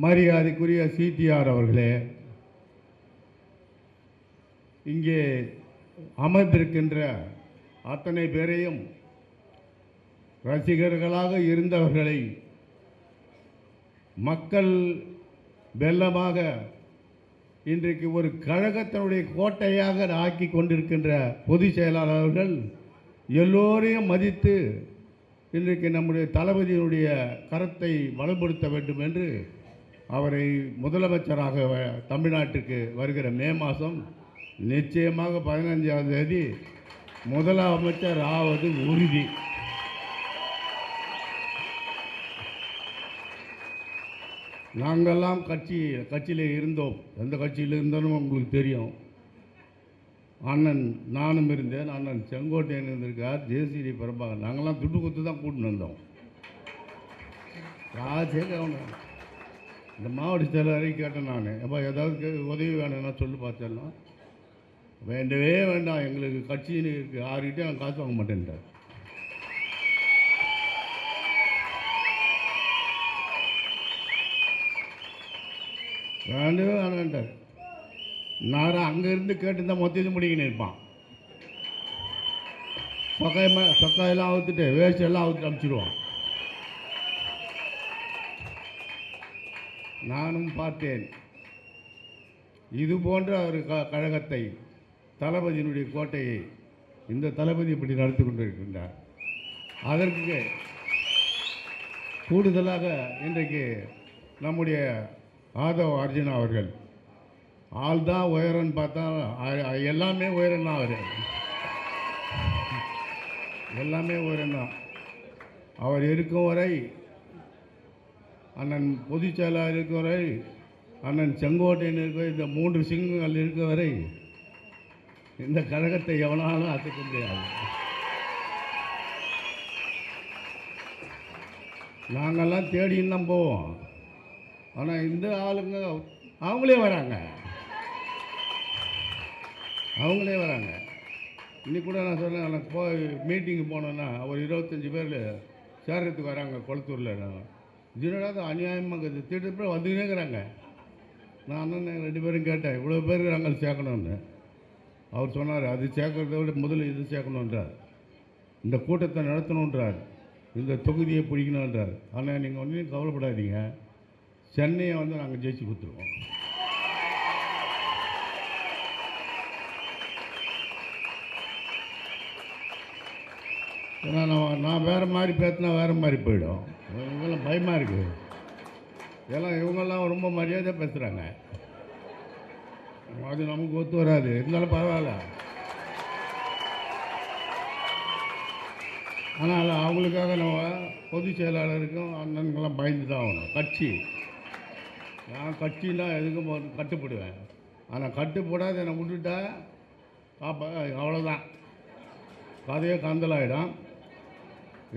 மரியாதைக்குரிய சிடிஆர் அவர்களே, இங்கே அமர்ந்திருக்கின்ற அத்தனை பேரையும் ரசிகர்களாக இருந்தவர்களை மக்கள் வெள்ளமாக இன்றைக்கு ஒரு கழகத்தினுடைய கோட்டையாக ஆக்கி கொண்டிருக்கின்ற பொதுச் செயலாளர்கள் எல்லோரையும் மதித்து இன்றைக்கு நம்முடைய தளபதியினுடைய கரத்தை வலுப்படுத்த வேண்டும் என்று அவரை முதலமைச்சராக தமிழ்நாட்டுக்கு வருகிற மே மாதம் நிச்சயமாக 15ஆம் தேதி முதலமைச்சர் ஆவது உறுதி. நாங்கள்லாம் கட்சியில் இருந்தோம். எந்த கட்சியில் இருந்தோம் உங்களுக்கு தெரியும். அண்ணன் நானும் இருந்தேன், அண்ணன் செங்கோட்டையன் இருந்திருக்கார், ஜேசிடி பிரபாகர். நாங்கள்லாம் துட்டு கொடுத்து தான் கூட்டின்னு வந்தோம். இந்த மாவட்ட செயலரை கேட்டேன் நான், எப்போ ஏதாவது உதவி வேணும்னா சொல்லி பார்த்தேன்னா, வேண்டவே வேண்டாம், எங்களுக்கு கட்சின்னு இருக்குது, யாருக்கிட்டே நான் காசு வாங்க மாட்டேன்ட்டார். வேண்டவே வேண்டான்ட்டார். நான் அங்கேருந்து கேட்டுருந்தா மொத்தத்தையும் முடிக்கின்னு இருப்பான். சொக்காயெல்லாம் அவுத்துட்டு வேஸ்டெல்லாம் அவுத்துட்டு அனுப்பிச்சிடுவான். நானும் பார்த்தேன் இது போன்ற ஒரு கழகத்தை, தளபதியினுடைய கோட்டையை இந்த தளபதி இப்படி நடத்தி கொண்டிருக்கின்றார். அதற்கு கூடுதலாக இன்றைக்கு நம்முடைய ஆதவ் அர்ஜுனா அவர்கள் ஆள் தான் உயரம்னு பார்த்தா எல்லாமே உயரம் தான். அவர் எல்லாமே உயரம்தான். அவர் இருக்கும் வரை, அண்ணன் பொதுச் செயலாளர் இருக்கும் வரை, அண்ணன் செங்கோட்டையன் இருக்க, இந்த 3 சிங்கங்கள் இருக்க வரை இந்த கழகத்தை எவனாலும் அசைக்க முடியாது. நாங்கள்லாம் தேடின்னு தான் போவோம். ஆனால் இந்த ஆளுங்க அவங்களே வராங்க. இன்னைக்கு கூட நான் சொன்னேன், எனக்கு மீட்டிங்கு போனோன்னா ஒரு 25 பேர் சேர்றதுக்கு வராங்க கொளத்தூரில். ஜீனடாவது அநியாயமாக திட்டத்தில் வந்துக்கினே இருக்கிறாங்க. நான் அண்ணன் 2 பேரும் கேட்டேன், இவ்வளோ பேர் நாங்கள் சேர்க்கணும்னு. அவர் சொன்னார், அது சேர்க்கறத விட முதல்ல இது சேர்க்கணுன்றார், இந்த கூட்டத்தை நடத்தணுன்றார், இந்த தொகுதியை பிடிக்கணுன்றார். ஆனால் நீங்கள் ஒன்றும் கவலைப்படாதீங்க, சென்னையை நாங்கள் ஜெயிச்சு கொடுத்துருவோம். ஏன்னா நான் வேறு மாதிரி பேசினா வேறு மாதிரி போயிடும். இவங்கெல்லாம் பயமாக இருக்குது. இவங்கெல்லாம் ரொம்ப மரியாதையாக பேசுகிறாங்க. அது நமக்கு ஒத்து வராது. இருந்தாலும் பரவாயில்ல. ஆனால் அவங்களுக்காக நம்ம பொதுச் செயலாளருக்கும் அண்ணனுக்கெல்லாம் பயந்து தான் ஆகணும். நான் கட்சின்னா எதுக்கும் கட்டுப்படுவேன். ஆனால் கட்டுப்படாத என்னை விட்டுட்டா அவ்வளோதான், கதையே கந்தலாயிடும்.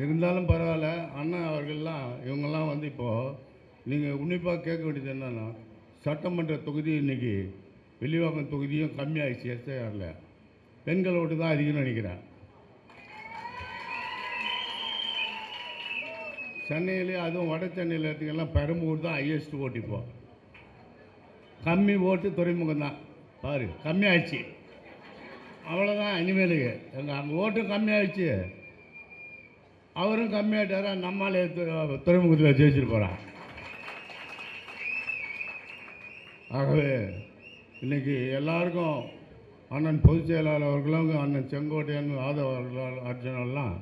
இருந்தாலும் பரவாயில்ல. அண்ணன் அவர்கள்லாம் இவங்கெல்லாம் இப்போது நீங்கள் உன்னிப்பாக கேட்க வேண்டியது என்னென்னா, சட்டமன்ற தொகுதி இன்றைக்கி வெள்ளிவாக்கம் தொகுதியும் கம்மியாகிடுச்சு. எஸ்ஐஆரில் பெண்களோடு தான் அதிகம்னு நினைக்கிறேன். சென்னையிலே, அதுவும் வட சென்னையில் இருக்கிறதுக்கெல்லாம் பெரம்பூர் தான் ஹையஸ்ட் ஓட்டு. இப்போ கம்மி ஓட்டு துறைமுகம் தான். பாரு, கம்மியாகிடுச்சு. அவ்வளோதான். இனிமேலுக்கு எங்கள் அங்கே ஓட்டும் கம்மியாகிடுச்சு, அவரும் கம்மியாகிட்டாரா, நம்மளாலே துறைமுகத்தில் ஜெயிச்சுட்டு போகிறான். ஆகவே இன்றைக்கி எல்லாருக்கும் அண்ணன் பொதுச் செயலாளர் அவர்களும், அண்ணன் செங்கோட்டையன், ஆதவ அர்ஜுனெல்லாம்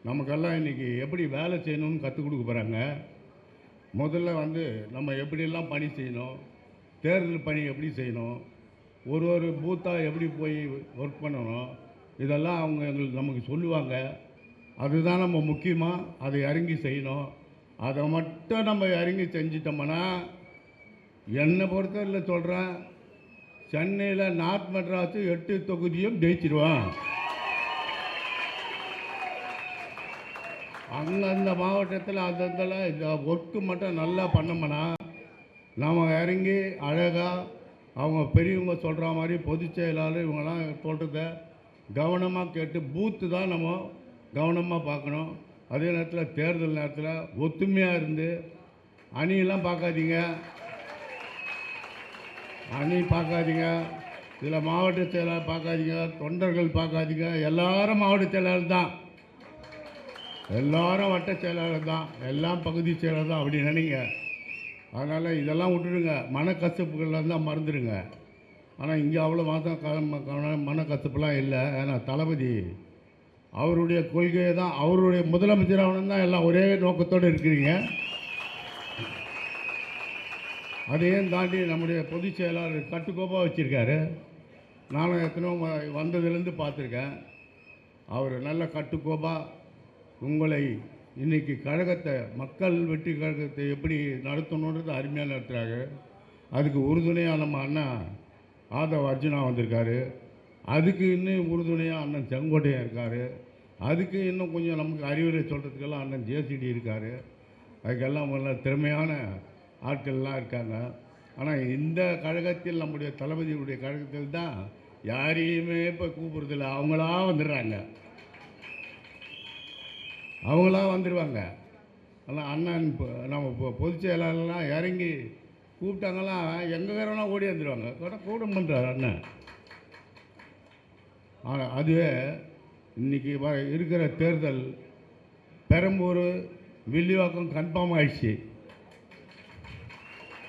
நமக்கெல்லாம் இன்றைக்கி எப்படி வேலை செய்யணும்னு கற்றுக் கொடுக்க போகிறாங்க. முதல்ல நம்ம எப்படியெல்லாம் பணி செய்யணும், தேர்தல் பணி எப்படி செய்யணும், ஒரு பூத்தாக எப்படி போய் ஒர்க் பண்ணணும், இதெல்லாம் அவங்க நமக்கு சொல்லுவாங்க. அதுதான் நம்ம முக்கியமாக அதை இறங்கி செய்யணும். அதை மட்டும் நம்ம இறங்கி செஞ்சிட்டோம்னா, என்னை பொறுத்தவரையில் சொல்கிறேன், சென்னையில் நார்த் மெட்ராஸு 8 தொகுதியும் ஜெயிச்சிடுவான். அந்தந்த மாவட்டத்தில் அந்தந்த இந்த ஒர்க்கு மட்டும் நல்லா பண்ணோம்னா, நாம் இறங்கி அழகாக அவங்க பெரியவங்க சொல்கிற மாதிரி பொதுச் செயலாளர் இவங்கெல்லாம் சொல்கிறத கவனமாக கேட்டு பூத்து தான் நம்ம கவனமாக பார்க்கணும். அதே நேரத்தில் தேர்தல் நேரத்தில் ஒத்துமையாக இருந்து அணியெல்லாம் பார்க்காதீங்க, அணி பார்க்காதீங்க, இதில் மாவட்ட செயலாளர் பார்க்காதீங்க, தொண்டர்கள் பார்க்காதீங்க. எல்லாரும் மாவட்ட செயலாளர் தான், எல்லாரும் வட்ட செயலாளர் தான், எல்லாம் பகுதி செயலாளர் தான் அப்படி நினைங்க. அதனால் இதெல்லாம் விட்டுடுங்க, மனக்கசப்புகள்லாம் தான் மறந்துடுங்க. ஆனால் இங்கே அவ்வளோ மனக்கசப்புலாம் இல்லை. ஏன்னா தளபதி அவருடைய கொள்கையை தான், அவருடைய முதலமைச்சராக தான் எல்லாம் ஒரே நோக்கத்தோடு இருக்கிறீங்க. அதையும் தாண்டி நம்முடைய பொதுச் செயலாளர் கட்டுக்கோப்பாக வச்சுருக்காரு. நானும் எத்தனையோ வந்ததுலேருந்து பார்த்துருக்கேன். அவர் நல்ல கட்டுக்கோப்பாக உங்களை இன்றைக்கி கழகத்தை, மக்கள் வெற்றி கழகத்தை எப்படி நடத்தணுன்றது அருமையாக நடத்துகிறாங்க. அதுக்கு உறுதுணையாக நம்ம அண்ணா ஆதவ் அர்ஜுனா வந்திருக்காரு. அதுக்கு இன்னும் உறுதுணையாக அண்ணன் செங்கோட்டையன் இருக்கார். அதுக்கு இன்னும் கொஞ்சம் நமக்கு அறிவுரை சொல்கிறதுக்கெல்லாம் அண்ணன் ஜேசிடி இருக்கார். அதுக்கெல்லாம் நல்ல திறமையான ஆட்கள்லாம் இருக்காங்க. ஆனால் இந்த கழகத்தில், நம்முடைய தளபதியுடைய கழகத்தில் தான் யாரையுமே இப்போ கூப்பிட்றதில்ல. அவங்களா வந்துடுறாங்க, அவங்களா வந்துடுவாங்க. ஆனால் அண்ணன் நம்ம பொதுச் செயலாளர்லாம் இறங்கி கூப்பிட்டாங்கலாம் எங்கே வேறனா ஓடி வந்துடுவாங்க. கூட பண்ணுறாரு அண்ணன். ஆனால் அதுவே இன்றைக்கி இருக்கிற தேர்தல் பெரம்பூர் வில்லிவாக்கம் கன்ஃபார்ம் ஆயிடுச்சு.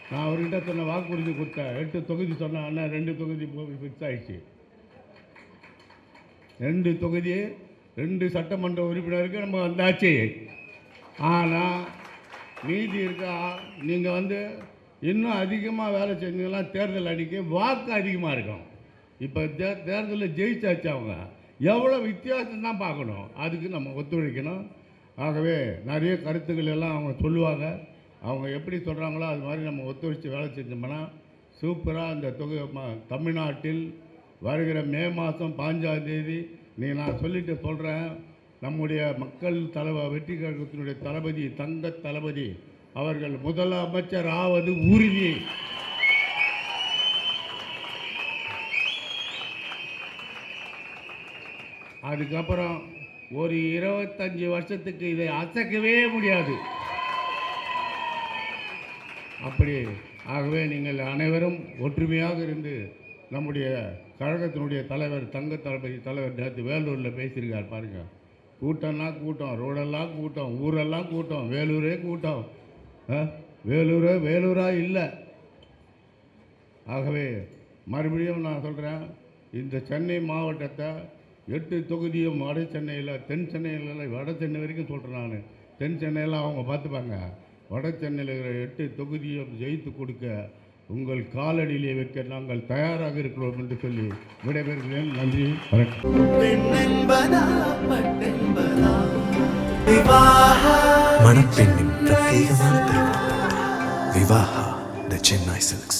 நான் அவர்கிட்ட சொன்ன வாக்குறுதி கொடுத்தேன், 8 தொகுதி சொன்னேன். அண்ணன் 2 தொகுதி ஃபிக்ஸ் ஆகிடுச்சு. 2 தொகுதி 2 சட்டமன்ற உறுப்பினருக்கு நம்ம வந்தாச்சு. ஆனால் மீதி இருக்கா, நீங்கள் இன்னும் அதிகமாக வேலை செஞ்சீங்கன்னா தேர்தல் அன்றைக்கி வாக்கு அதிகமாக இருக்கும். இப்போ தேர்தலில் ஜெயிச்சாச்சு. அவங்க எவ்வளோ வித்தியாசம் தான் பார்க்கணும், அதுக்கு நம்ம ஒத்துழைக்கணும். ஆகவே நிறைய கருத்துக்கள் எல்லாம் அவங்க சொல்லுவாங்க. அவங்க எப்படி சொல்கிறாங்களோ அது மாதிரி நம்ம ஒத்துழைச்சி வேலை செஞ்சோம்னா சூப்பராக அந்த தமிழ்நாட்டில் வருகிற மே மாதம் 5ஆம் தேதி நான் சொல்லிட்டு சொல்கிறேன், நம்முடைய மக்கள் வெற்றி கழகத்தினுடைய தளபதி, தங்க தளபதி அவர்கள் முதலமைச்சர் ஆவது உறுதி. அதுக்கப்புறம் ஒரு 25 வருஷத்துக்கு இதை அசைக்கவே முடியாது. அப்படி ஆகவே நீங்கள் அனைவரும் ஒற்றுமையாக இருந்து, நம்முடைய கழகத்தினுடைய தலைவர், தங்க தளபதி தலைவர் நேற்று வேலூரில் பேசியிருக்கார் பாருங்கள். கூட்டம்னா கூட்டம், ரோடெல்லாம் கூட்டம், ஊரெல்லாம் கூட்டம், வேலூரே கூட்டம். வேலூராக இல்லை. ஆகவே மறுபடியும் நான் சொல்கிறேன், இந்த சென்னை மாவட்டத்தை 8 தொகுதியும் வட சென்னையில், தென் சென்னையில், வட சென்னை வரைக்கும் சொல்கிறேன் நான். தென் சென்னையில் அவங்க பார்த்துப்பாங்க. வட சென்னையில் இருக்கிற 8 தொகுதியும் ஜெயித்து கொடுக்க உங்கள் காலடியிலே வைக்க நாங்கள் தயாராக இருக்கிறோம் என்று சொல்லி விடைபெறுகிறேன். நன்றி, வணக்கம். மணப்பெண்ணின் பிரத்யேகமான திருமணம் விவாஹா தி சென்னை சில்க்ஸ்.